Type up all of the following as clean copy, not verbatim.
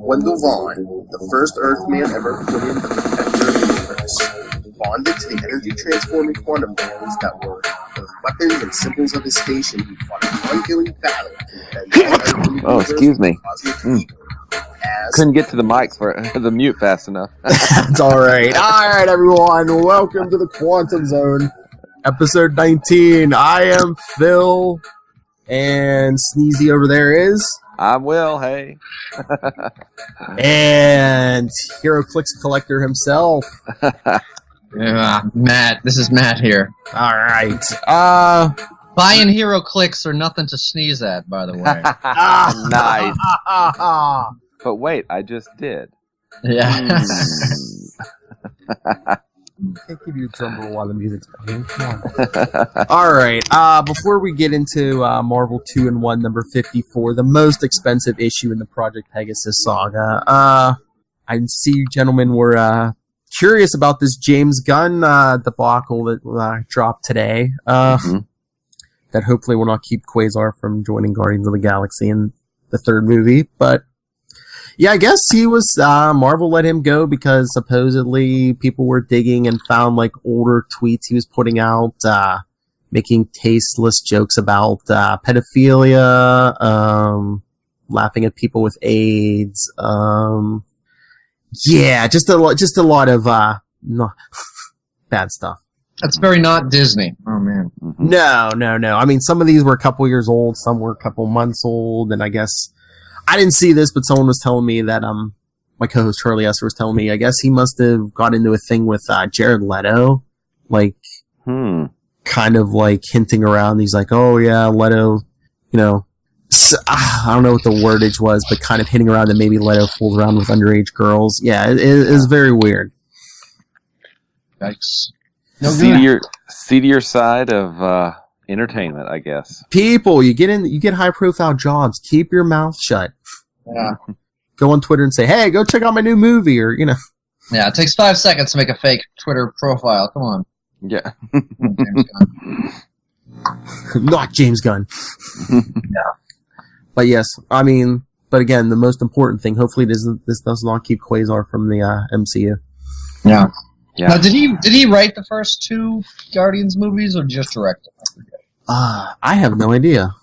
Wendell Vaughn, the first Earthman ever put in the Protector universe, bonded to the energy-transforming quantum bands that were both weapons and symbols of his station. He fought an ongoing battle. Oh, excuse me. Couldn't get to the mic for the mute fast enough. It's all right. All right, everyone. Welcome to the Quantum Zone, episode 19. I am Phil, and Sneezy over there is... I'm Will, hey. And Heroclix collector himself. Yeah, Matt. This is Matt here. All right. Buying Heroclix are nothing to sneeze at, by the way. Nice. But wait, I just did. Yeah. Can't give you a drum roll while the music's playing. Come on. All right. Before we get into Marvel 2-in-1 number 54, the most expensive issue in the Project Pegasus saga, I see you gentlemen were curious about this James Gunn debacle that dropped today. That hopefully will not keep Quasar from joining Guardians of the Galaxy in the third movie. But yeah, I guess he was, Marvel let him go because supposedly people were digging and found like older tweets he was putting out, making tasteless jokes about, pedophilia, laughing at people with AIDS, yeah, just a lot of, bad stuff. That's very not Disney. Oh, man. No. I mean, some of these were a couple years old, some were a couple months old, and I guess I didn't see this, but someone was telling me that my co-host Charlie Esser was telling me I guess he must have got into a thing with Jared Leto, like kind of like hinting around. He's like, oh yeah, Leto, you know, I don't know what the wordage was, but kind of hinting around that maybe Leto fools around with underage girls. Yeah, it is very weird. Yikes. Seedier side of entertainment, I guess. People, you get high profile jobs. Keep your mouth shut. Yeah. Go on Twitter and say, "Hey, go check out my new movie," or you know. Yeah, it takes 5 seconds to make a fake Twitter profile. Come on. Yeah. Not James Gunn. Yeah. But yes, I mean, but again, the most important thing. Hopefully, this does not keep Quasar from the MCU. Yeah. Yeah. Now, did he write the first two Guardians movies or just direct them? I have no idea.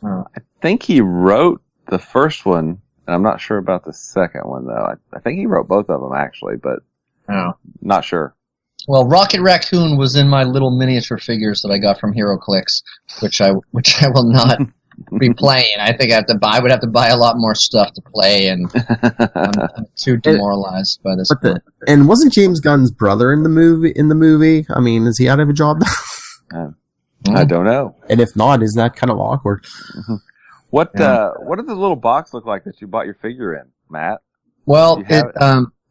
I think he wrote the first one, and I'm not sure about the second one though. I think he wrote both of them actually, but not sure. Well, Rocket Raccoon was in my little miniature figures that I got from Heroclix, which I will not be playing. I think I would have to buy a lot more stuff to play, and I'm too demoralized by this. And wasn't James Gunn's brother in the movie? I mean, is he out of a job now? I don't know. And if not, is that kind of awkward? What does the little box look like that you bought your figure in, Matt? Well,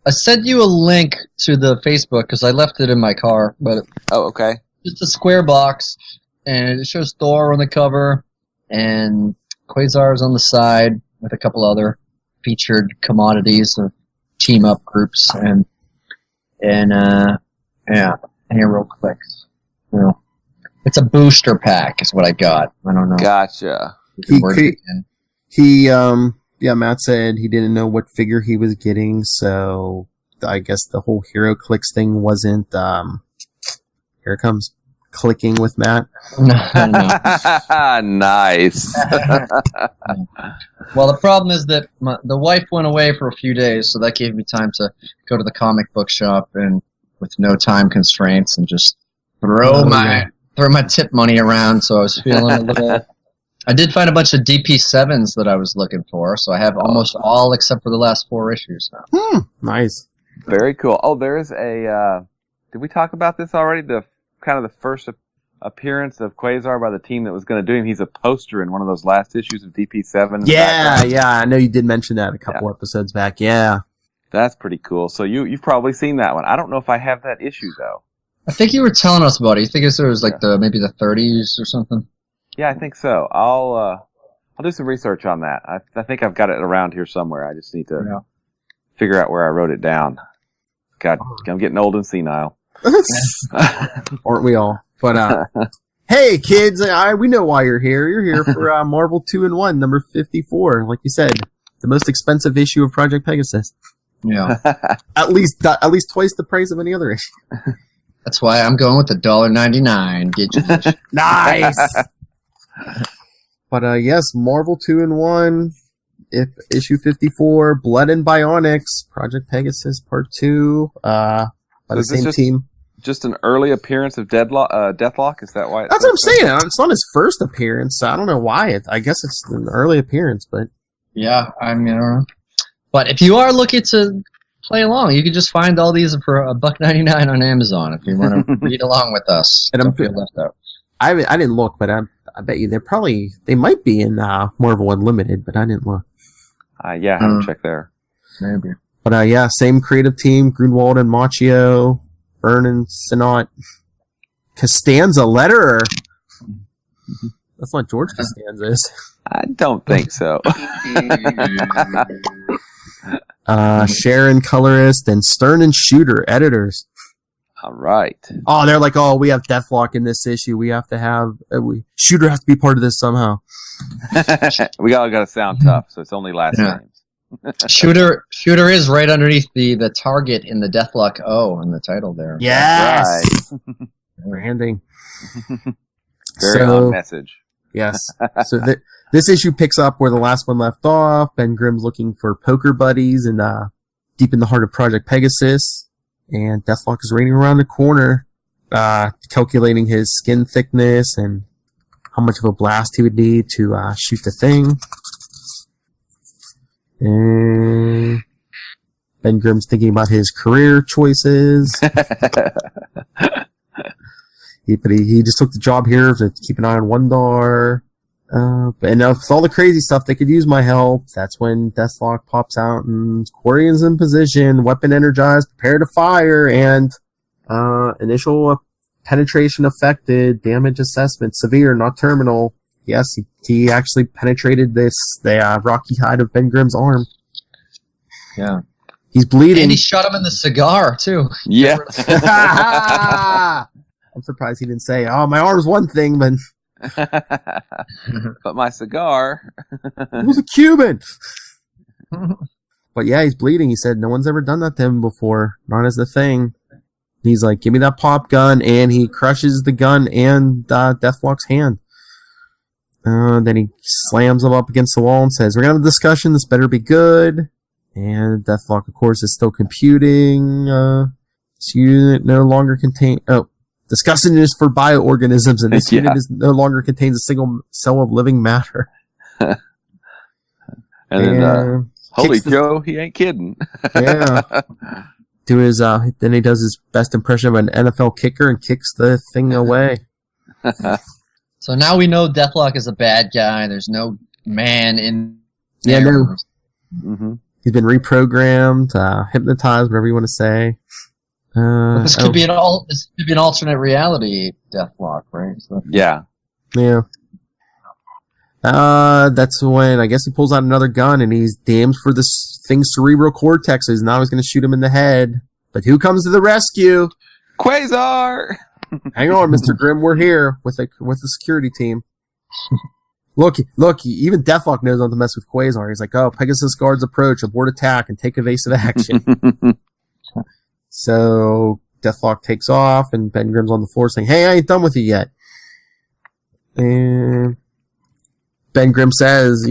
I sent you a link to the Facebook because I left it in my car. But okay. Just a square box, and it shows Thor on the cover, and Quasar's on the side with a couple other featured commodities of team-up groups, and Heroclix. You know, it's a booster pack, is what I got. I don't know. Gotcha. Matt said he didn't know what figure he was getting, so I guess the whole Heroclix thing wasn't, here it comes, clicking with Matt. Nice. Well, the problem is that the wife went away for a few days, so that gave me time to go to the comic book shop and with no time constraints and just throw my tip money around. So I was feeling a little. I did find a bunch of DP7s that I was looking for, so I have almost all except for the last 4 issues now. Nice. Very cool. Oh, there's a. Did we talk about this already? The first appearance of Quasar by the team that was going to do him. He's a poster in one of those last issues of DP7. Yeah. I know you did mention that a couple episodes back. Yeah. That's pretty cool. So you've probably seen that one. I don't know if I have that issue though. I think you were telling us about it. You think it was like maybe the 30s or something? Yeah, I think so. I'll do some research on that. I think I've got it around here somewhere. I just need to figure out where I wrote it down. God, I'm getting old and senile. Aren't we all? But hey kids, we know why you're here. You're here for Marvel 2-in-1, number 54. Like you said, the most expensive issue of Project Pegasus. Yeah. At least twice the price of any other issue. That's why I'm going with the $1.99. Get you. Nice. But yes, Marvel 2-in-1, if issue 54, Blood and Bionics, Project Pegasus Part 2, by the same team. Just an early appearance of Deathlok? Is that why? That's what I'm saying. It's not his first appearance. I don't know why. I guess it's an early appearance, but yeah, I mean, I don't know. But if you are looking to play along, you can just find all these for $1.99 on Amazon if you want to read along with us. And don't feel left out. I didn't look, but I bet you they might be in Marvel Unlimited, but I didn't look. Yeah, I haven't checked there. Maybe. But yeah, same creative team: Grunwald and Macchio, Vernon, Sinot, Costanza, letterer. That's not George Costanza, is. I don't think so. Sharon, colorist, and Stern and Shooter, editors. All right. Oh, they're like, we have Deathlok in this issue. We have to have Shooter has to be part of this somehow. We all got to sound tough, so it's only last names. Shooter is right underneath the target in the Deathlok O in the title there. Yes. Right. Branding. Very on message. Yes. So this issue picks up where the last one left off. Ben Grimm's looking for poker buddies and deep in the heart of Project Pegasus. And Deathlok is raining around the corner, calculating his skin thickness and how much of a blast he would need to shoot the thing. And Ben Grimm's thinking about his career choices. He just took the job here to keep an eye on Wondar. And with all the crazy stuff, they could use my help. That's when Deathlok pops out and Quarian's in position, weapon energized, prepare to fire, and initial penetration affected, damage assessment, severe, not terminal. Yes, he actually penetrated the rocky hide of Ben Grimm's arm. Yeah. He's bleeding. And he shot him in the cigar, too. Yeah. I'm surprised he didn't say, my arm's one thing, but... But my cigar... It was a Cuban! But yeah, he's bleeding. He said no one's ever done that to him before. Not as the thing. He's like, give me that pop gun, and he crushes the gun and Deathlok's hand. Then he slams him up against the wall and says, we're going to have a discussion. This better be good. And Deathlok, of course, is still computing. This unit no longer contains... Discussion is for bioorganisms, and this unit no longer contains a single cell of living matter. And then, holy Joe, he ain't kidding. Yeah. Then he does his best impression of an NFL kicker and kicks the thing away. So now we know Deathlok is a bad guy. There's no man in there. Yeah, no. Mm-hmm. He's been reprogrammed, hypnotized, whatever you want to say. This could be an alternate reality Deathlok, right? So. Yeah. Yeah. That's when I guess he pulls out another gun and he's damned for this thing's cerebral cortexes. Now he's going to shoot him in the head. But who comes to the rescue? Quasar! Hang on, Mr. Grimm. We're here with the security team. Look, even Deathlok knows not to mess with Quasar. He's like, Pegasus guards approach, abort attack, and take evasive action. So Deathlok takes off, and Ben Grimm's on the floor saying, hey, I ain't done with you yet. And Ben Grimm says,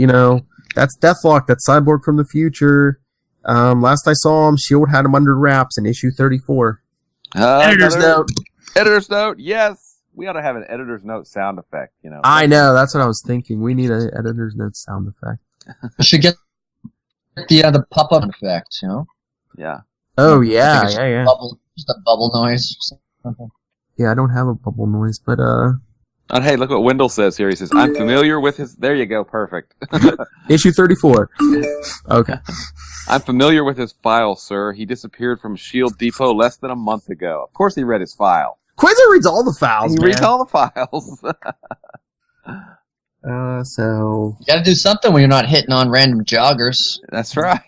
that's Deathlok, that cyborg from the future. Last I saw him, S.H.I.E.L.D. had him under wraps in issue 34. Editor's note. Editor's note, yes. We ought to have an editor's note sound effect, I know, that's what I was thinking. We need an editor's note sound effect. We should get the pop-up effect, Yeah. Oh, yeah. Just a bubble noise or something. Yeah, I don't have a bubble noise, but, And hey, look what Wendell says here. He says, I'm familiar with his... There you go, perfect. Issue 34. Okay. I'm familiar with his file, sir. He disappeared from S.H.I.E.L.D. Depot less than a month ago. Of course he read his file. Quasar reads all the files, He reads all the files. So... You gotta do something when you're not hitting on random joggers. That's right.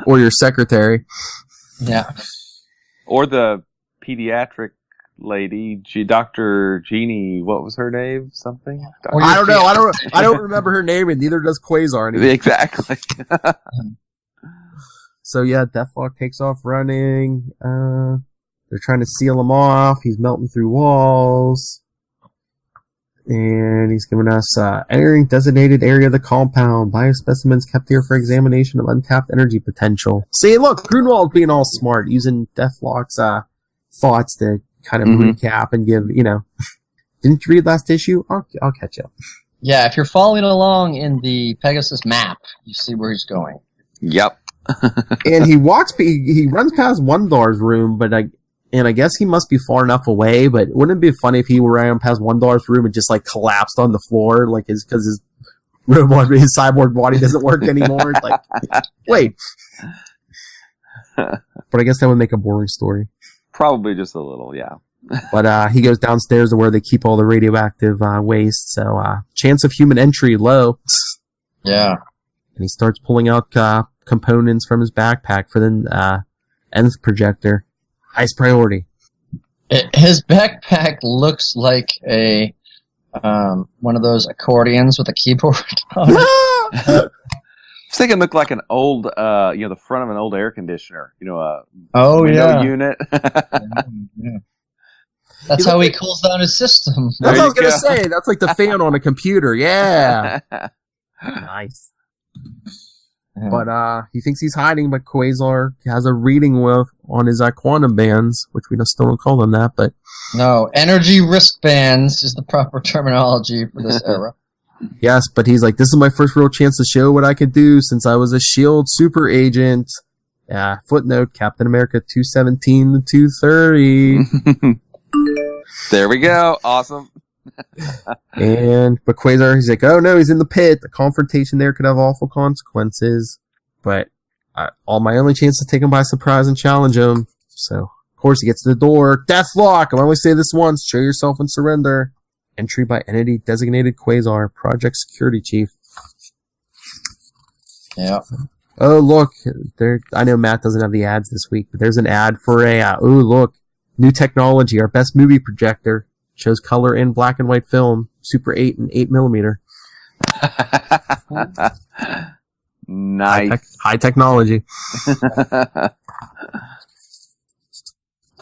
Or your secretary. Yeah. Or the pediatric lady, Dr. Jeannie, what was her name? Something? I don't know. I don't remember her name, and neither does Quasar anymore. Exactly. So yeah, Deathlok takes off running. They're trying to seal him off. He's melting through walls. And he's giving us entering designated area of the compound. Biospecimens kept here for examination of untapped energy potential. See, look, Grunwald's being all smart, using Deathlok's thoughts to kind of recap and give, Didn't you read last issue? I'll catch up. Yeah, if you're following along in the Pegasus map, you see where he's going. Yep. And he runs past Wondar's room, but I guess he must be far enough away, but wouldn't it be funny if he ran past Wondar's room and just like collapsed on the floor, like his cyborg body doesn't work anymore? It's like, wait. But I guess that would make a boring story. Probably just a little, yeah. But he goes downstairs to where they keep all the radioactive waste, so chance of human entry low. Yeah. And he starts pulling out components from his backpack for the nth projector. Highest priority. His backpack looks like a one of those accordions with a keyboard on it. I was thinking it looked like an old, the front of an old air conditioner. A window unit. Yeah. That's how he cools down his system. That's what I was going to say. That's like the fan on a computer. Yeah. Nice. But he thinks he's hiding, but Quasar has a reading on his quantum bands, which we still don't call them that, but... No, energy wristbands is the proper terminology for this era. Yes, but he's like, this is my first real chance to show what I could do since I was a S.H.I.E.L.D. super agent. Footnote, Captain America 217 to 230. There we go. Awesome. But Quasar, he's like, oh no, he's in the pit. The confrontation there could have awful consequences. But my only chance to take him by surprise and challenge him. So, of course, he gets to the door. Deathlok! I'll only say this once. Show yourself and surrender. Entry by entity designated Quasar, Project Security Chief. Yeah. Oh, look. I know Matt doesn't have the ads this week, but there's an ad for look. New technology, our best movie projector. Shows color in black and white film, Super 8 and 8mm. Nice. High technology.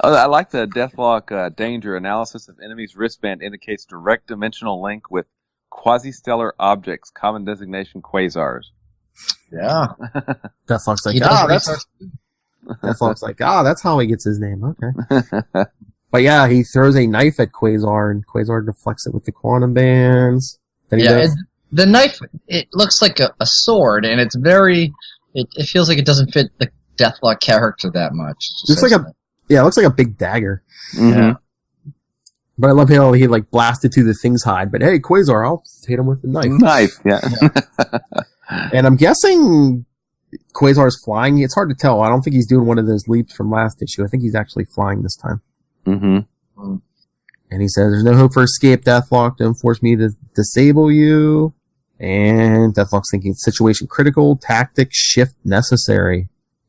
I like the Deathlok danger analysis of enemy's wristband indicates direct dimensional link with quasi-stellar objects, common designation quasars. Yeah. Deathlok's like, that's how he gets his name. Okay. But yeah, he throws a knife at Quasar, and Quasar deflects it with the quantum bands. The knife, it looks like a sword, and it's it feels like it doesn't fit the Deathlok character that much. It looks like a big dagger. Mm-hmm. Yeah. But I love how he blasted through the thing's hide. But hey, Quasar, I'll hit him with the knife. Yeah. And I'm guessing Quasar's flying. It's hard to tell. I don't think he's doing one of those leaps from last issue. I think he's actually flying this time. Mm-hmm. And he says, there's no hope for escape, Deathlok. Don't force me to disable you. And Deathlok's thinking, situation critical, tactic shift necessary.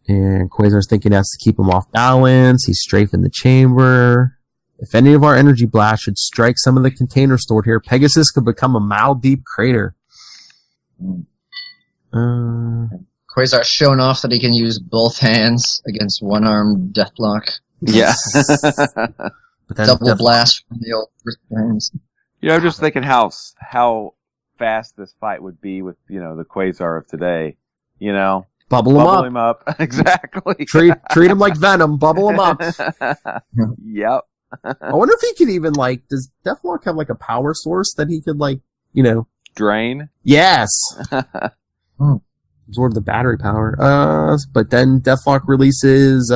And Quasar's thinking has to keep him off balance. He's strafing the chamber. If any of our energy blasts should strike some of the containers stored here, Pegasus could become a mile-deep crater. Quasar's showing off that he can use both hands against one-armed Deathlok. Yeah. But then Double blast from the old wristbands. I'm just thinking how fast this fight would be with, the Quasar of today. Bubble him up. Exactly. Treat him like Venom. Bubble him up. Yep. I wonder if he could even, does Deathlok have, a power source that he could, Drain? Yes. Absorb the battery power. But then Deathlok releases,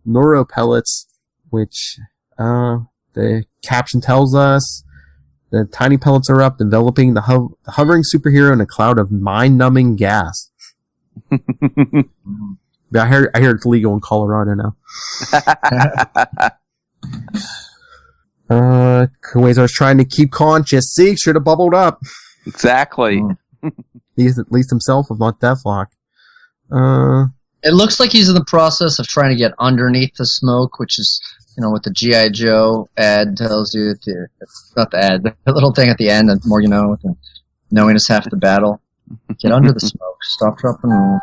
neuro pellets, which, the caption tells us the tiny pellets are up, enveloping the hovering superhero in a cloud of mind-numbing gas. I hear it's legal in Colorado now. Quasar's trying to keep conscious. See, should have bubbled up. Exactly. He's at least himself, if not Deathlok. It looks like he's in the process of trying to get underneath the smoke, which is with the G.I. Joe ad tells you not the ad, the little thing at the end, the more you know, with the knowing is half the battle. Get under the smoke. Stop, drop, and roll.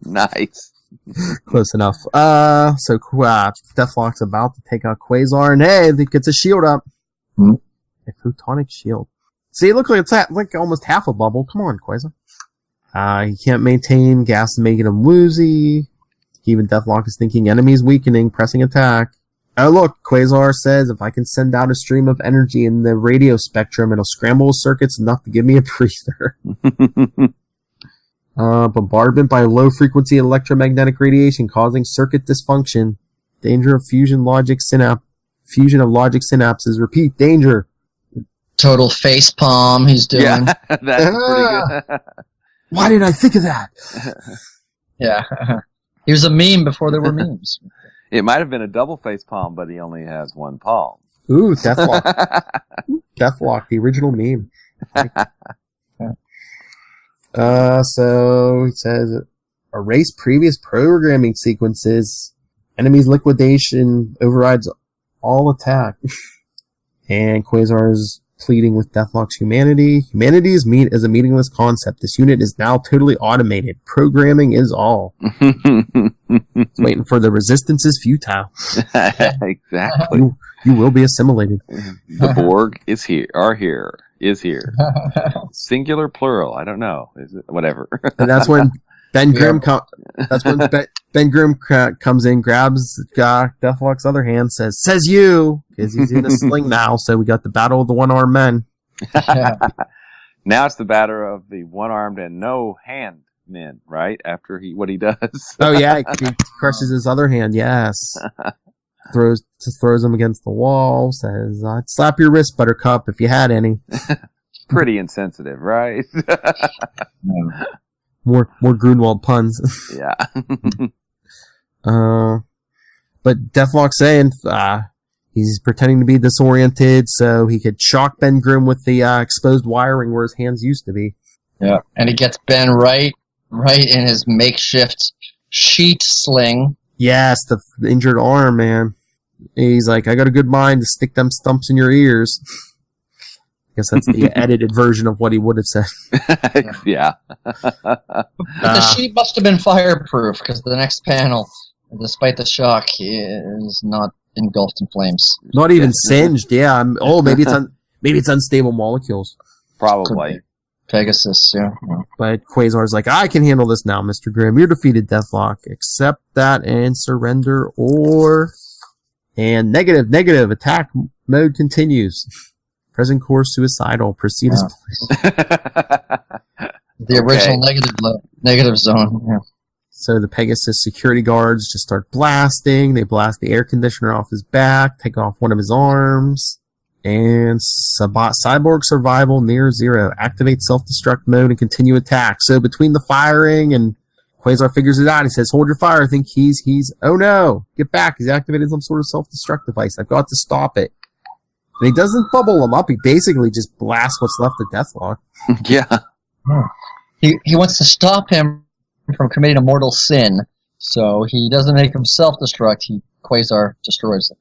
Nice. Close enough. So Deathlok's about to take out Quasar, and hey, it gets a shield up. Hmm? A photonic shield. See, it looks like it's like almost half a bubble. Come on, Quasar. He can't maintain gas, making him woozy. Even Deathlok is thinking enemies weakening, pressing attack. Oh look, Quasar says if I can send out a stream of energy in the radio spectrum, it'll scramble circuits enough to give me a breather. Bombardment by low-frequency electromagnetic radiation causing circuit dysfunction. Danger of fusion of logic synapses. Repeat, danger. Total face palm he's doing. Yeah, that's pretty good. Why did I think of that? Yeah. He was a meme before there were memes. It might have been a double face palm, but he only has one palm. Ooh, Deathlok. Deathlok, the original meme. So it says erase previous programming sequences. Enemy's liquidation overrides all attack. And Quasar's pleading with Deathlok's humanity. Humanity is a meaningless concept. This unit is now totally automated. Programming is all. It's waiting for the resistance is futile. Exactly. You will be assimilated. The Borg is here. Singular, plural. I don't know. Is it whatever? And that's when Ben Grimm Ben Grimm comes in, grabs Deathlok's other hand, says you, because he's in a sling now. So we got the battle of the one-armed men. Now it's the battle of the one-armed and no hand men, right? After what he does. Oh yeah, he crushes his other hand. Yes. Throws him against the wall. Says, "I'd slap your wrist, Buttercup, if you had any." Pretty insensitive, right? More Grunwald puns. Yeah. But Deathlok's saying he's pretending to be disoriented so he could shock Ben Grimm with the exposed wiring where his hands used to be. Yeah, and he gets Ben right in his makeshift sheet sling. Yes, the injured arm, man. He's like, I got a good mind to stick them stumps in your ears. I guess that's the edited version of what he would have said. Yeah. But the sheet must have been fireproof, because the next panel, despite the shock, he is not engulfed in flames. Not even singed, yeah. Maybe it's unstable molecules. Probably. Pegasus, yeah. But Quasar's like, I can handle this now, Mr. Grimm. You're defeated, Deathlok. Accept that and surrender, or... And negative. Attack mode continues. Present course suicidal. Proceed as The original negative zone. Yeah. So the Pegasus security guards just start blasting. They blast the air conditioner off his back, take off one of his arms. And cyborg survival near zero. Activate self-destruct mode and continue attack. So between the firing and Quasar figures it out, he says, hold your fire. I think he's oh no, get back. He's activated some sort of self-destruct device. I've got to stop it. And he doesn't bubble him up. He basically just blasts what's left of Deathlok. Yeah. He wants to stop him from committing a mortal sin, so he doesn't make him self-destruct. Quasar destroys it.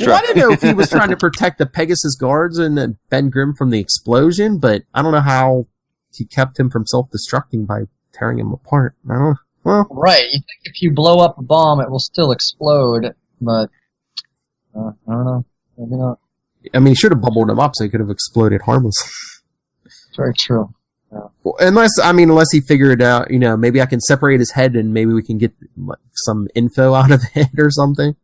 Well, I didn't know if he was trying to protect the Pegasus guards and Ben Grimm from the explosion, but I don't know how he kept him from self-destructing by tearing him apart. I don't know. Well, right. You think if you blow up a bomb, it will still explode, but I don't know. Maybe not. I mean, he should have bubbled him up so he could have exploded harmlessly. Very true. Yeah. Well, unless he figured out, maybe I can separate his head and maybe we can get some info out of it or something.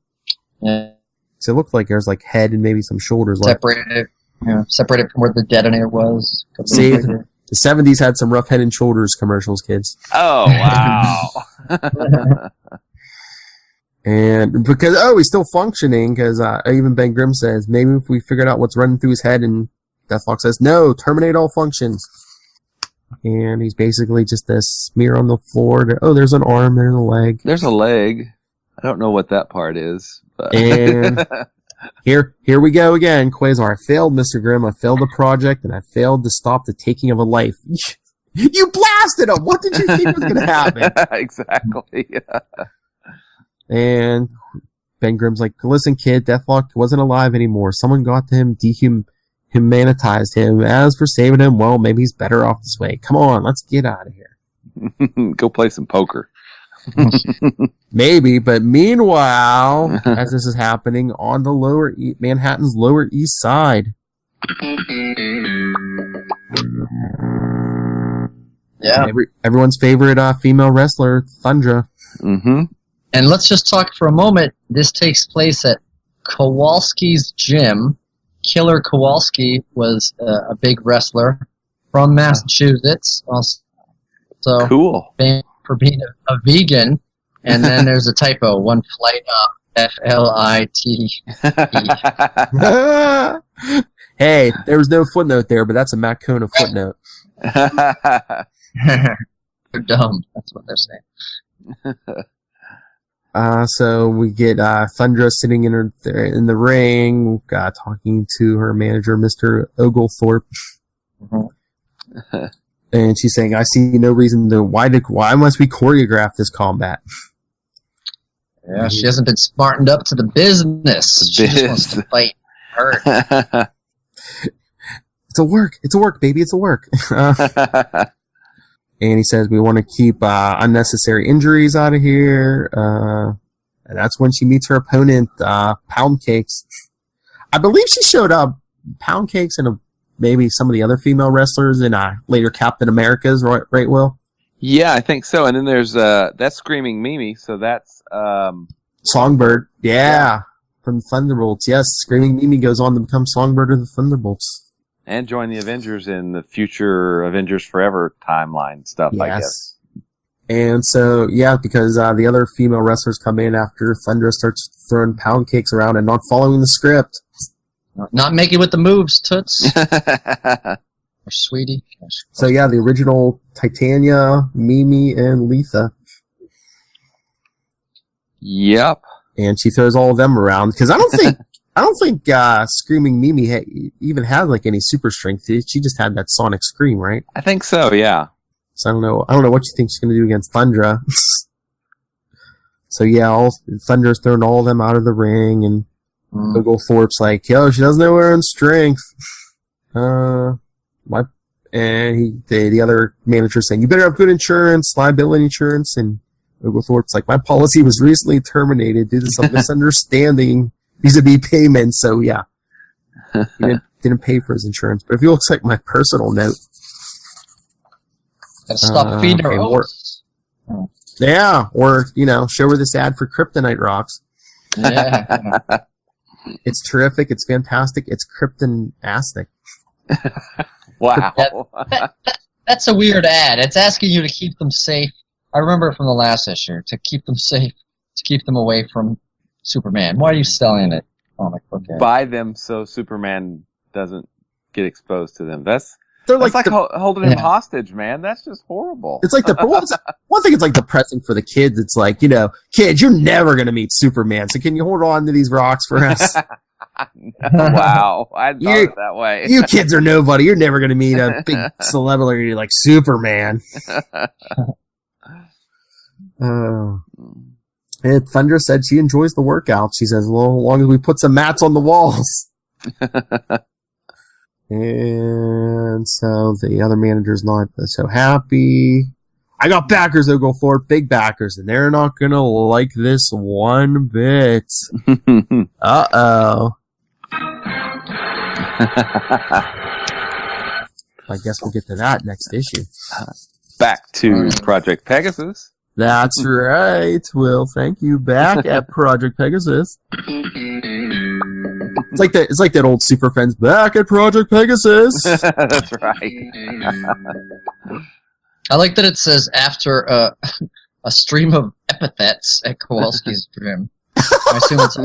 Yeah. So it looked like there's like head and maybe some shoulders left. Separate it from where the detonator was. See, the 70s had some rough head and shoulders commercials, kids. Oh, wow. And because, he's still functioning, because even Ben Grimm says, maybe if we figured out what's running through his head, and Deathlok says, no, terminate all functions. And he's basically just a smear on the floor. There's an arm, there's a leg. There's a leg. I don't know what that part is. But. And here we go again. Quasar, I failed, Mr. Grimm. I failed the project, and I failed to stop the taking of a life. You blasted him! What did you think was going to happen? Exactly. And Ben Grimm's like, listen, kid, Deathlok wasn't alive anymore. Someone got to him, humanitized him. As for saving him, well, maybe he's better off this way. Come on, let's get out of here. Go play some poker. Maybe, but meanwhile, as this is happening on the Manhattan's Lower East Side. Yeah. Everyone's favorite female wrestler, Thundra. Mm-hmm. And let's just talk for a moment. This takes place at Kowalski's gym. Killer Kowalski was a big wrestler from Massachusetts. Also Cool. famous for being a vegan. And then there's a typo. One flight up. F-L-I-T. Hey, there was no footnote there, but that's a Matt Kona footnote. They're dumb. That's what they're saying. So we get Thundra sitting in the ring, talking to her manager, Mr. Oglethorpe. Mm-hmm. And she's saying, I see no reason to, why must we choreograph this combat? Yeah, she hasn't been smartened up to the business. She just wants to fight hurt. It's a work, baby, it's a work. And he says, we want to keep unnecessary injuries out of here. And that's when she meets her opponent, Pound Cakes. I believe she showed up, Pound Cakes, and maybe some of the other female wrestlers in later Captain America's, right, Will? Yeah, I think so. And then there's that's Screaming Mimi, so that's Songbird. Yeah. From the Thunderbolts. Yes, Screaming Mimi goes on to become Songbird of the Thunderbolts. And join the Avengers in the future Avengers Forever timeline stuff, Yes. I guess. And so, yeah, because the other female wrestlers come in after Thundra starts throwing Pound Cakes around and not following the script. Not making with the moves, Toots. Or Sweetie. So, yeah, the original Titania, Mimi, and Letha. Yep. And she throws all of them around. Because I don't think Screaming Mimi even had like any super strength. She just had that sonic scream, right? I think so, yeah. So I don't know what you think she's going to do against Thundra. So yeah, Thundra's thrown all of them out of the ring, and Oglethorpe's like, yo, she doesn't know her own strength. The other manager's saying, you better have good insurance, liability insurance, and Oglethorpe's like, my policy was recently terminated due to some misunderstanding vis-a-vis payments, so yeah. He didn't pay for his insurance. But if he looks like my personal note. Gotta stop feeding her oats. Yeah, or, show her this ad for Kryptonite Rocks. Yeah. It's terrific, it's fantastic, it's Krypton-astic. Wow. That's a weird ad. It's asking you to keep them safe. I remember from the last issue, to keep them safe, to keep them away from Superman. Why are you selling it? Comic book ad? Buy them so Superman doesn't get exposed to them. That's like holding him hostage, man. That's just horrible. It's like one thing. It's like depressing for the kids. It's like, kids, you're never gonna meet Superman. So can you hold on to these rocks for us? Wow, I thought it that way. You kids are nobody. You're never gonna meet a big celebrity like Superman. And Thundra said she enjoys the workout. She says, well, as long as we put some mats on the walls. And so the other manager's not so happy. I got backers, Oglethorpe, big backers, and they're not gonna like this one bit. Uh-oh. I guess we'll get to that next issue. Back to Project Pegasus. That's right, Will. Thank you. Back at Project Pegasus. It's like that old Superfriends. Back at Project Pegasus. That's right. I like that it says after a stream of epithets at Kowalski's gym. I assume it's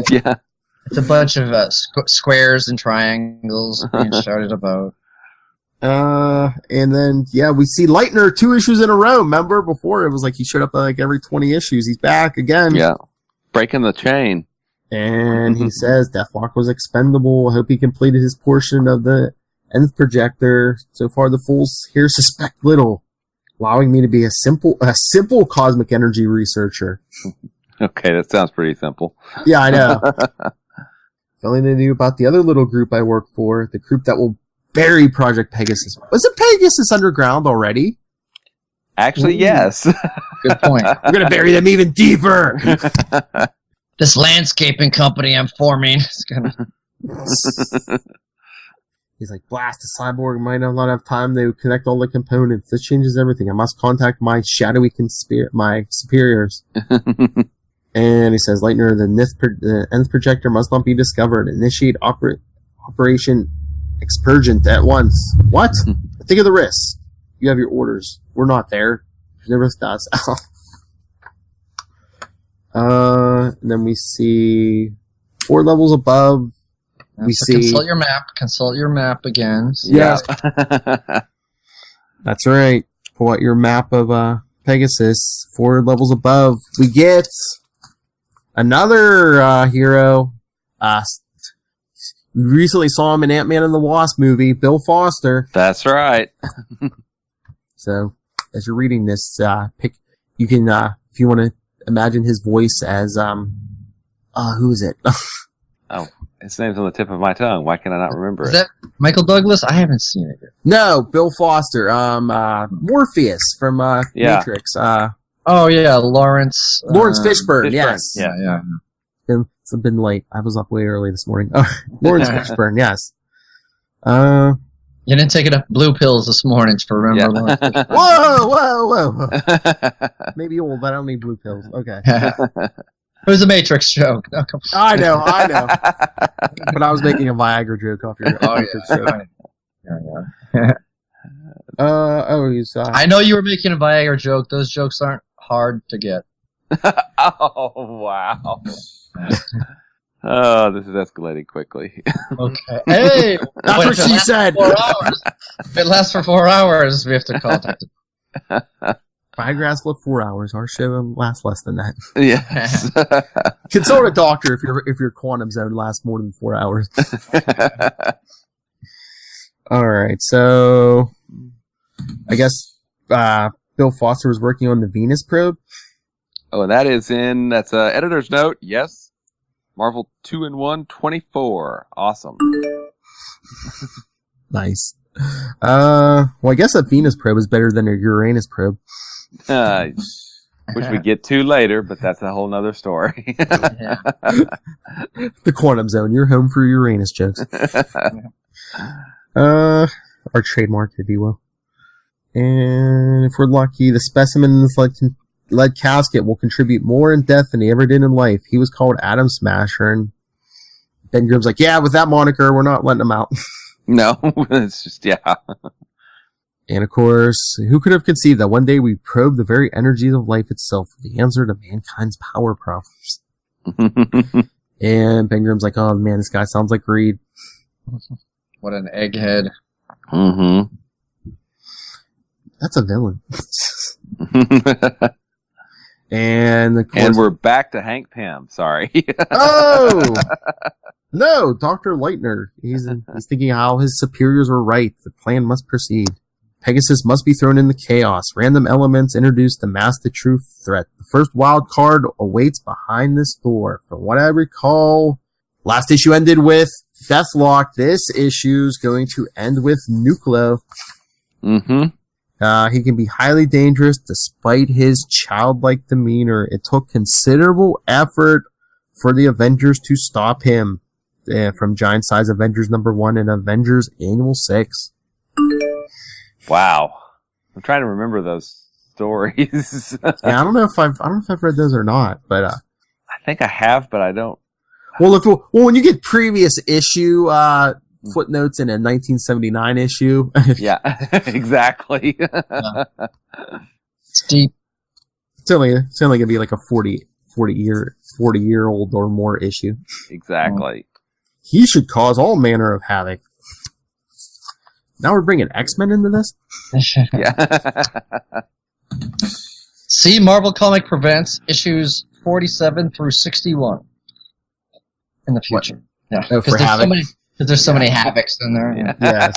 a bunch of squares and triangles being shouted about. And then, we see Lightner 2 issues in a row. Remember, before it was like he showed up like every 20 issues. He's back again. Yeah. Breaking the chain. And he says Deathlok was expendable. I hope he completed his portion of the nth projector. So far, the fools here suspect little, allowing me to be a simple cosmic energy researcher. Okay, that sounds pretty simple. Yeah, I know. If only they knew about the other little group I work for, the group that will bury Project Pegasus. Was it Pegasus underground already? Actually, yes. Good point. We're going to bury them even deeper! This landscaping company I'm forming is gonna. He's like, blast, the cyborg might not have time to connect all the components. This changes everything. I must contact my shadowy my superiors. And he says, Lightner, the nth projector must not be discovered. Initiate Operation Expurgent at once. What? Think of the risks. You have your orders. We're not there. The risk does. And then we see 4 levels above. We see. Consult your map. Consult your map again. Yes. That's right. Pull out your map of Pegasus. 4 levels above. We get another hero. We recently saw him in Ant-Man and the Wasp movie, Bill Foster. That's right. So, as you're reading this, you can, if you want to imagine his voice as, who is it? Oh, his name's on the tip of my tongue. Why can I not remember Is it? that Michael Douglas? I haven't seen it yet. No, Bill Foster. Morpheus from, Matrix. Oh, yeah, Lawrence Fishburne, yes. Yeah. It's been late. I was up way early this morning. Lawrence Fishburne, yes. You didn't take enough blue pills this morning to remember Lawrence Fishburne. Whoa. Maybe old, but I don't need blue pills. Okay. It was a Matrix joke. Oh, come on. I know. But I was making a Viagra joke off your Matrix joke. Yeah. I know you were making a Viagra joke. Those jokes aren't hard to get. Oh, wow. Oh, this is escalating quickly. Okay. Hey! That's what she said! 4 hours. If it lasts for 4 hours, we have to contact it. Viagra's for 4 hours. Our show lasts less than that. Yes. Consult a doctor if your quantum zone lasts more than 4 hours. Alright, so I guess Bill Foster was working on the Venus probe. Oh, and that's editor's note. Yes. Marvel 2-in-1 24. Awesome. Nice. Well, I guess a Venus probe is better than a Uranus probe. Which we get to later, but that's a whole nother story. The quantum zone. You're home for Uranus jokes. Our trademark, if you will. And if we're lucky, the specimen's lead casket will contribute more in death than he ever did in life. He was called Atom Smasher, and Ben Grimm's like, yeah, with that moniker, we're not letting him out. No, it's just, yeah. And of course, who could have conceived that one day we probe the very energies of life itself for the answer to mankind's power problems? And Ben Grimm's like, oh man, this guy sounds like Reed. What an egghead. Mm-hmm. That's a villain. And of course, and we're back to Hank Pym. Sorry. Oh no, Dr. Lightner. He's thinking how his superiors were right. The plan must proceed. Pegasus must be thrown into chaos. Random elements introduced to mask the true threat. The first wild card awaits behind this door. From what I recall, last issue ended with Deathlok. This issue's going to end with Nuclear. Mm-hmm. He can be highly dangerous despite his childlike demeanor. It took considerable effort for the Avengers to stop him. From Giant Size Avengers #1 and Avengers Annual 6. Wow. I'm trying to remember those stories. Yeah, I don't know if I've read those or not, but I think I have, but I don't. Well, when you get previous issue footnotes in a 1979 issue, yeah, exactly. It's deep. It's only gonna be like a 40 year old or more issue. Exactly. He should cause all manner of havoc. Now we're bringing X-Men into this? Yeah. See, Marvel Comic Prevents issues 47 through 61 in the future. What? Yeah, Oh, for Havoc? Because there's so many Havocs in there. Yeah. Yes.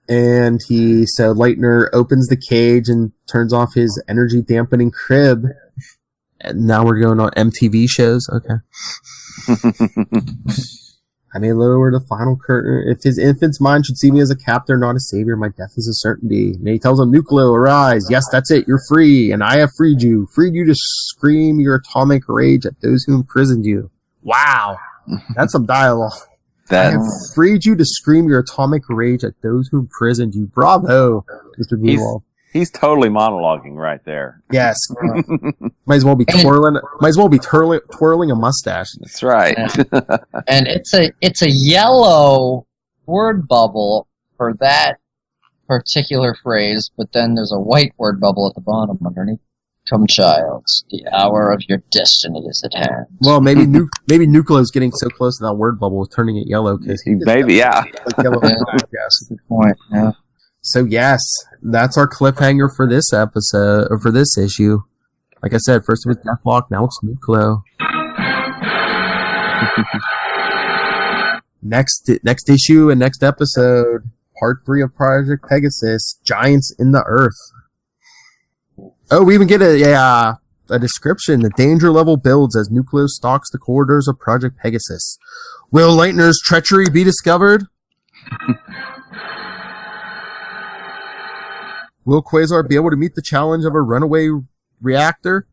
And Lightner opens the cage and turns off his energy dampening crib. And now we're going on MTV shows. Okay. I may lower the final curtain. If his infant's mind should see me as a captor, not a savior, my death is a certainty. And he tells him, Nucleo, arise. Yes, that's it. You're free. And I have freed you. Freed you to scream your atomic rage at those who imprisoned you. Wow. That's some dialogue. I have freed you to scream your atomic rage at those who imprisoned you. Bravo, Mr. Greenwald. He's totally monologuing right there. Yes. Might as well be twirling a mustache. That's right. And it's a yellow word bubble for that particular phrase, but then there's a white word bubble at the bottom underneath. Come, child, the hour of your destiny is at hand. Well, maybe Nucleo's getting so close to that word bubble, turning it yellow. Maybe, yeah. Like yellow. Yes. Good point. Yeah. So yes, that's our cliffhanger for this episode, or for this issue. Like I said, first it was Deathlok, now it's Nucleo. Next issue and next episode, part 3 of Project Pegasus, Giants in the Earth. Oh, we even get a description. The danger level builds as Nucleo stalks the corridors of Project Pegasus. Will Leitner's treachery be discovered? Will Quasar be able to meet the challenge of a runaway reactor?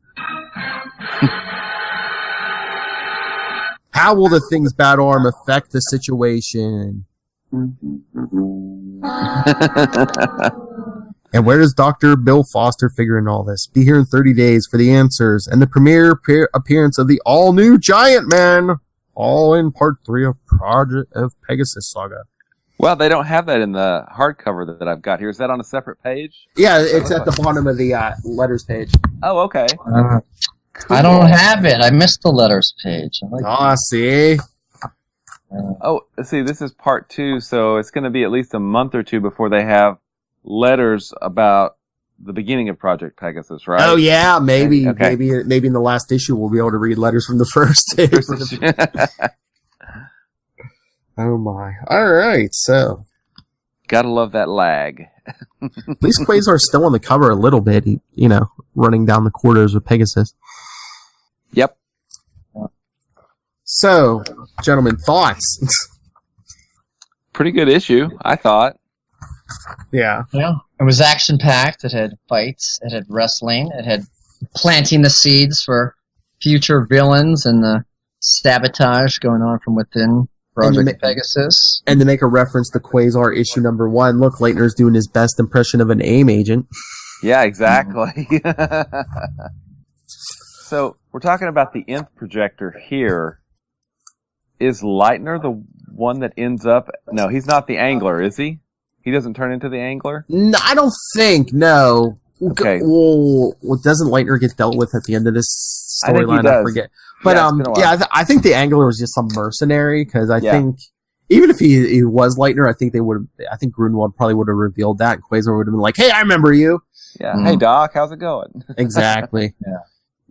How will the Thing's bad arm affect the situation? And where does Dr. Bill Foster figure in all this? Be here in 30 days for the answers and the premiere appearance of the all-new Giant Man, all in part 3 of Project of Pegasus Saga. Well, they don't have that in the hardcover that I've got here. Is that on a separate page? Yeah, it's at the bottom of the letters page. Oh, okay. Cool. I don't have it. I missed the letters page. See? Oh, see, this is part 2, so it's going to be at least a month or two before they have letters about the beginning of Project Pegasus, right? Oh, yeah, maybe. Okay. Maybe in the last issue we'll be able to read letters from the first issue. Oh my. Alright, so. Gotta love that lag. At least Quasar's still on the cover a little bit, running down the corridors with Pegasus. Yep. So, gentlemen, thoughts? Pretty good issue, I thought. Yeah. Yeah. It was action-packed. It had fights. It had wrestling. It had planting the seeds for future villains and the sabotage going on from within Project Pegasus. And to make a reference to Quasar issue number 1, look, Leitner's doing his best impression of an AIM agent. Yeah, exactly. So, we're talking about the nth projector here. Is Leitner the one that ends up... No, he's not the angler, is he? He doesn't turn into the angler? No, I don't think, no. Okay. Well, doesn't Leitner get dealt with at the end of this storyline? I forget. But I think the angler was just some mercenary, because I think even if he was Leitner, I think Grunwald probably would have revealed that, and Quasar would have been like, "Hey, I remember you." Yeah. Hey, Doc, how's it going? Exactly.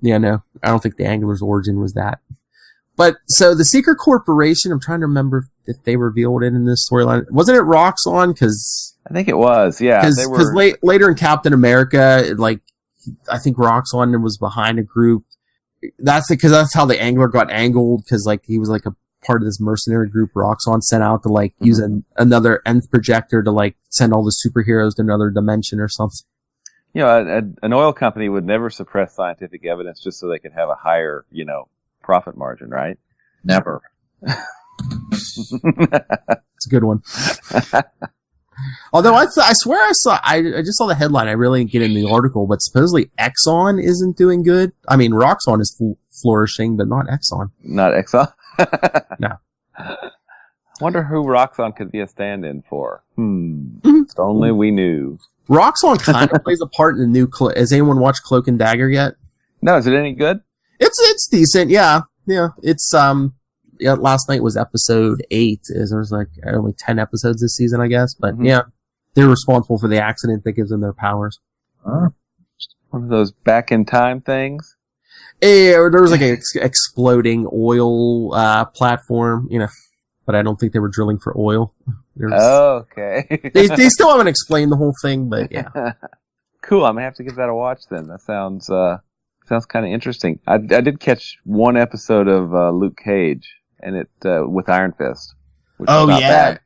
Yeah, no, I don't think the angler's origin was that. But so the Secret Corporation, I'm trying to remember if they revealed it in this storyline. Wasn't it Roxxon? Because I think it was. Yeah, because later in Captain America, I think Roxxon was behind a group. That's how the angler got angled, because he was a part of this mercenary group Roxxon sent out to use another nth projector to send all the superheroes to another dimension or something. An oil company would never suppress scientific evidence just so they could have a higher, profit margin, right? Never. It's a good one. Although I swear I just saw the headline. I really didn't get in the article, but supposedly Exxon isn't doing good. I mean, Roxxon is flourishing, but not Exxon. Not Exxon? No. Wonder who Roxxon could be a stand-in for. If only we knew. Roxxon kind of plays a part in the new... Has anyone watched Cloak and Dagger yet? No, is it any good? It's decent, yeah. Yeah, it's... last night was episode 8. There was only 10 episodes this season, I guess. But yeah, they're responsible for the accident that gives them their powers. One of those back in time things. Yeah, there was an exploding oil platform, but I don't think they were drilling for oil. Okay. they still haven't explained the whole thing, but yeah. Cool. I'm gonna have to give that a watch then. That sounds sounds kind of interesting. I did catch one episode of Luke Cage, and it with Iron Fist. Which was not bad.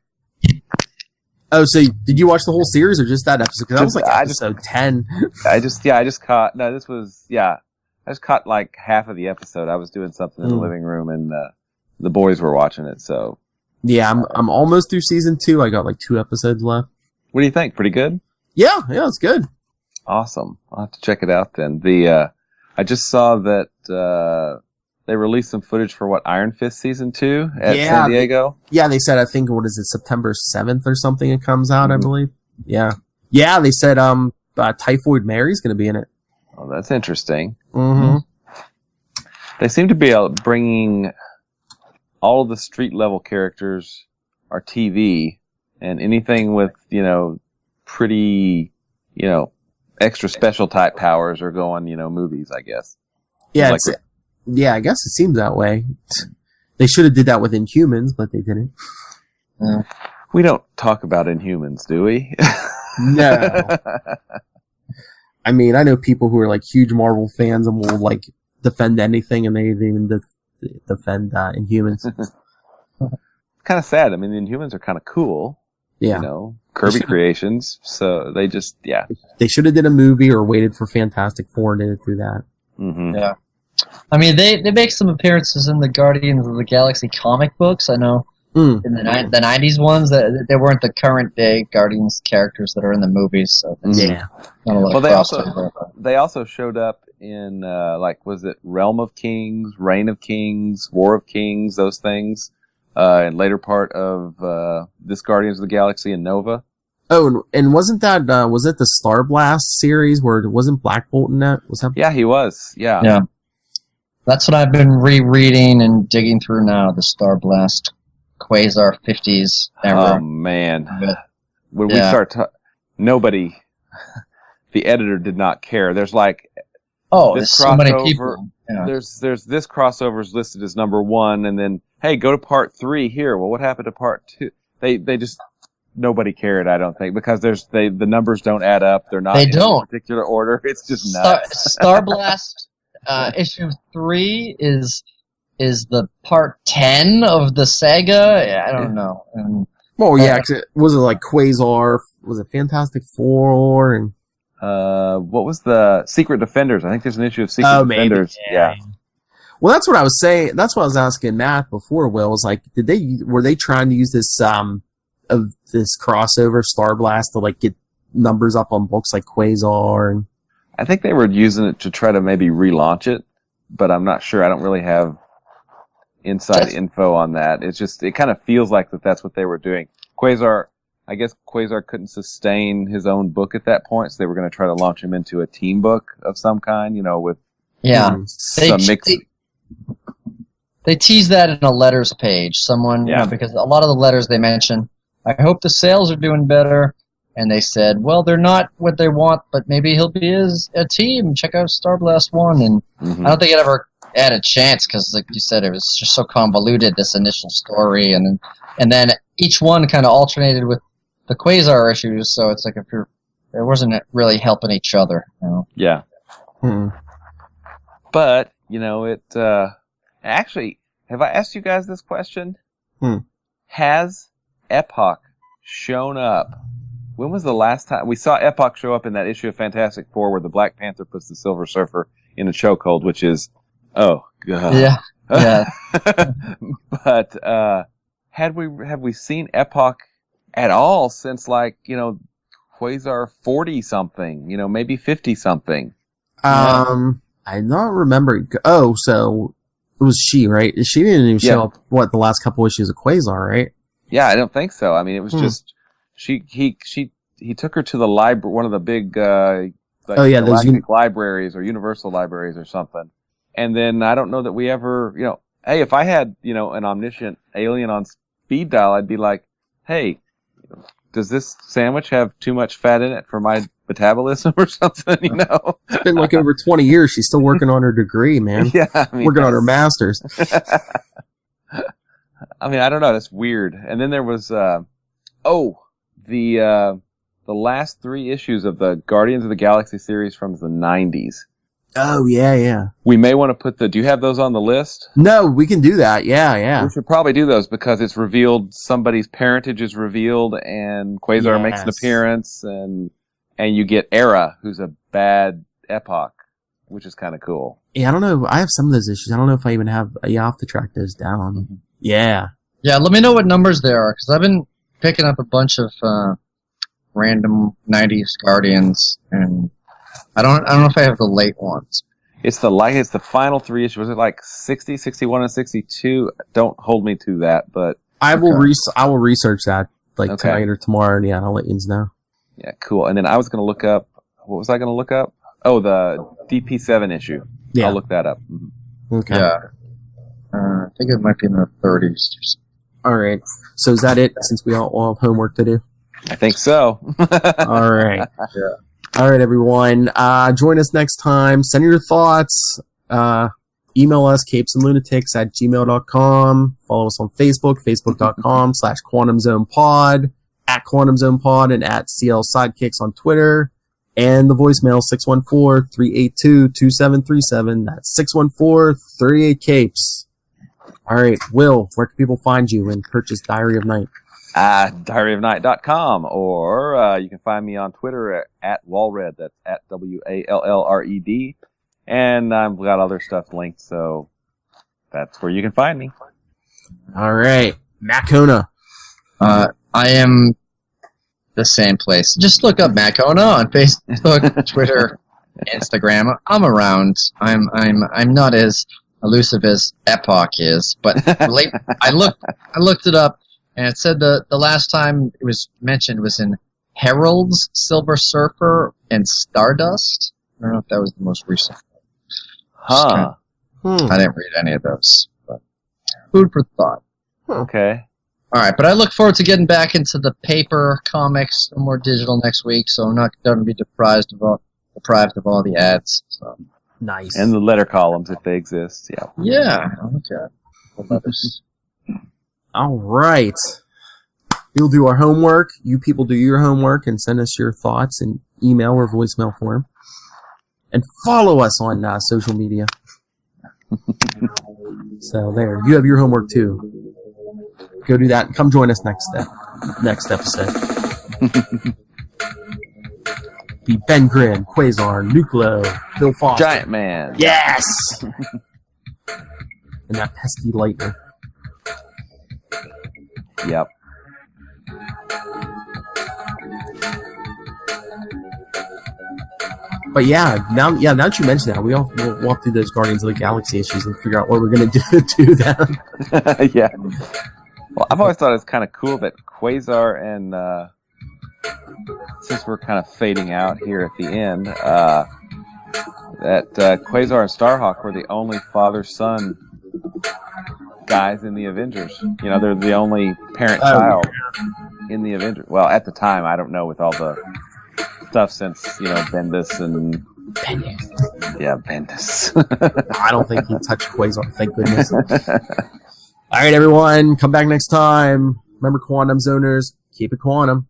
Oh, so did you watch the whole series or just that episode? Because that was like episode 10. I just caught. No, this was I just caught like half of the episode. I was doing something in the living room, and the boys were watching it. So yeah, I'm almost through season 2. I got like 2 episodes left. What do you think? Pretty good? Yeah, it's good. Awesome. I'll have to check it out then. I just saw that they released some footage for Iron Fist season 2 at San Diego. They said, I think, what is it, September 7th or something it comes out, I believe. Yeah. Yeah, they said Typhoid Mary's going to be in it. Oh, that's interesting. Mm-hmm. They seem to be bringing all of the street level characters are TV, and anything with, pretty, extra special type powers are going, movies, I guess. Yeah, yeah, I guess it seems that way. They should have did that with Inhumans, but they didn't. We don't talk about Inhumans, do we? No. I mean, I know people who are like huge Marvel fans and will like defend anything, and they even defend Inhumans. Kind of sad. I mean, the Inhumans are kind of cool. Yeah. Kirby Creations. So they just, They should have did a movie or waited for Fantastic Four and did it through that. Mm-hmm. Yeah. I mean, they make some appearances in the Guardians of the Galaxy comic books. I know in the 90s ones that they weren't the current day Guardians characters that are in the movies. So they also showed up in was it Realm of Kings, Reign of Kings, War of Kings, those things, and later part of this Guardians of the Galaxy and Nova. Oh, and wasn't that was it the Star Blast series where it wasn't Black Bolt in that? Was that? Yeah, he was. Yeah. Yeah. That's what I've been rereading and digging through now, the Star Blast Quasar 50s era. Oh, man. When we start nobody, the editor did not care. There's like... Oh, there's so many people. Yeah. There's this crossover is listed as number 1, and then, hey, go to part 3 here. Well, what happened to part 2? They just... Nobody cared, I don't think, because the numbers don't add up. They're not in a particular order. It's just nuts. Star Blast... issue 3 is the part 10 of the saga. I don't know. Was it like Quasar? Was it Fantastic Four? And what was the Secret Defenders? I think there's an issue of Secret Defenders. Maybe. Yeah. Well, that's what I was saying. That's what I was asking Matt before. Will was like, were they trying to use this of this crossover Star Blast to like get numbers up on books like Quasar and. I think they were using it to try to maybe relaunch it, but I'm not sure. I don't really have inside info on that. It kind of feels like that's what they were doing. I guess Quasar couldn't sustain his own book at that point, so they were going to try to launch him into a team book of some kind, with some mix. They teased that in a letters page. Because a lot of the letters they mention, I hope the sales are doing better. And they said, well, they're not what they want, but maybe he'll be a team. Check out Star Blast 1. And I don't think it ever had a chance because, like you said, it was just so convoluted, this initial story. And then each one kind of alternated with the Quasar issues. So it's like it wasn't really helping each other. Yeah. But, actually, have I asked you guys this question? Has Epoch shown up? When was the last time we saw Epoch show up in that issue of Fantastic Four where the Black Panther puts the Silver Surfer in a chokehold, which is, oh god. Yeah. But have we seen Epoch at all since Quasar 40 something, maybe 50 something? I don't remember. Oh, so it was she, right? She didn't even show up. The last couple issues of Quasar, right? Yeah, I don't think so. I mean, it was just. He took her to the library, one of the big galactic libraries or universal libraries or something. And then I don't know that we ever, hey, if I had, an omniscient alien on speed dial, I'd be like, hey, does this sandwich have too much fat in it for my metabolism or something, It's been like over 20 years. She's still working on her degree, man. Yeah. Working on her master's. I mean, I don't know. That's weird. And then there was, the last 3 issues of the Guardians of the Galaxy series from the 90s. Oh, yeah. We may want to put do you have those on the list? No, we can do that. Yeah. We should probably do those because it's revealed, somebody's parentage is revealed, and Quasar makes an appearance, and you get Era, who's a bad Epoch, which is kind of cool. Yeah, I don't know. I have some of those issues. I don't know if I even have... Yeah, I'll have to track those down. Mm-hmm. Yeah. Yeah, let me know what numbers there are, because I've been picking up a bunch of random 90s Guardians, and I don't know if I have the late ones. It's the final 3 issues. Was it like 60, 61, and 62? Don't hold me to that, but I will research that tonight or tomorrow, and yeah, I'll let you know. Yeah, cool. And then I was going to look up. What was I going to look up? Oh, the DP7 issue. Yeah. I'll look that up. Mm-hmm. Okay. Yeah. I think it might be in the 30s. All right. So is that it? Since we all have homework to do. I think so. All right. Yeah. All right, everyone. Join us next time. Send your thoughts. Email us, capesandlunatics@gmail.com. Follow us on Facebook, facebook.com/QuantumZonePod, @QuantumZonePod, and @CLSidekicks on Twitter. And the voicemail, 614-382-2737. That's 614-38-CAPES. All right, Will, where can people find you and purchase Diary of Night? DiaryofNight.com, or you can find me on Twitter at Wallred. That's at WALLRED. And I've got other stuff linked, so that's where you can find me. All right, Macona. I am the same place. Just look up Macona on Facebook, Twitter, Instagram. I'm around. I'm not as elusive as Epoch is, but I looked it up. And it said the last time it was mentioned was in Herald's Silver Surfer and Stardust. I don't know if that was the most recent. Huh. I didn't read any of those. But food for thought. Okay. All right, but I look forward to getting back into the paper comics, no more digital next week, so I'm not going to be deprived of all the ads. So. Nice. And the letter columns, if they exist. Yeah. Yeah. Okay. The letters. All right. We'll do our homework. You people do your homework and send us your thoughts in email or voicemail form. And follow us on social media. So there. You have your homework too. Go do that and come join us next episode. Be Ben Grimm, Quasar, Nucleo, Bill Foster. Giant Man. Yes! And that pesky lightning. Yep. But now that you mention that, we'll walk through those Guardians of the Galaxy issues and figure out what we're going to do to them. Yeah. Well, I've always thought it's kind of cool that Quasar and since we're kind of fading out here at the end, that Quasar and Starhawk were the only father-son guys in the Avengers. You know, they're the only parent-child in the Avengers. Well, at the time, I don't know with all the stuff since, Bendis and... Bendis. Yeah, Bendis. I don't think he touched Quasar, thank goodness. All right, everyone, come back next time. Remember, Quantum Zoners, keep it quantum.